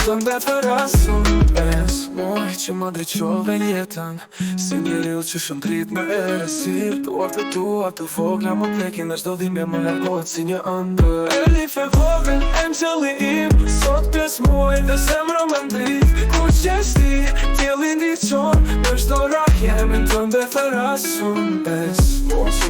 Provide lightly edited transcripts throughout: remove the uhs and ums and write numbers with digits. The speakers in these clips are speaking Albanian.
tënë dhe të rasun 5 muaj që më ndriqove jetën, si një lill që shëndrit me erësir. Duart e tua të vogla më prekin dhe çdo dhimbje më largohet si një ëndër. Elif e vogël, angjeli im, sot 5 muaj dhe zemra më ndrit. Kur qesh ti, dielli ndiqon, në çdo rrahje me tënë dhe të rasun 5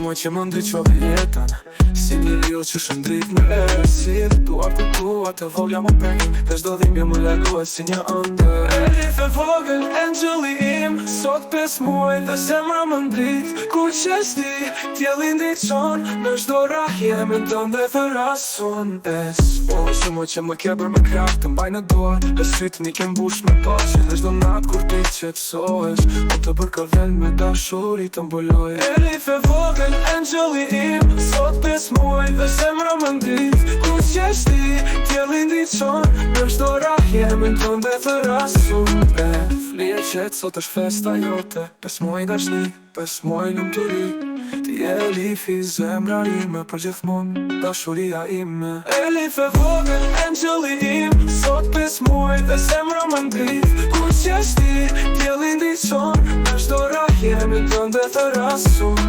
muaj që më ndriqove jetën, si një lill që shëndrit me erësir. Duart e tua të vogla më prekin dhe çdo dhimbje më largohet si një ëndër. Elif e vogël, angjeli im, sot 5 muaj dhe zemra më ndrit. Kur qesh ti, dielli ndiqon, në çdo rrahje me tënë dhe të rasun 5 muaj që më ke bërë me krah të mbaj në dorë, dhe sytë një ke mbush me paçi, dhe çdo natë kur ti qetësohesh, unë të bërë kërven me dashuri të mbuloj. Elif e vogël, angjeli im, sot 5 muaj dhe zemra më ndrit. Kur qesh ti, dielli ndiqon, në çdo rrahje me tënë dhe të rasun 5 Flije qetë, sot është festa jote, 5 muaj dashni, 5 muaj lumturi. Ti je Elifi, zemra ime, për gjithmonë, dashuria ime. Elif e vogël, angjeli im, sot 5 muaj dhe zemra më ndrit. Kur qesh ti, dielli ndiqon, në çdo rrahje me tënë dhe të rasun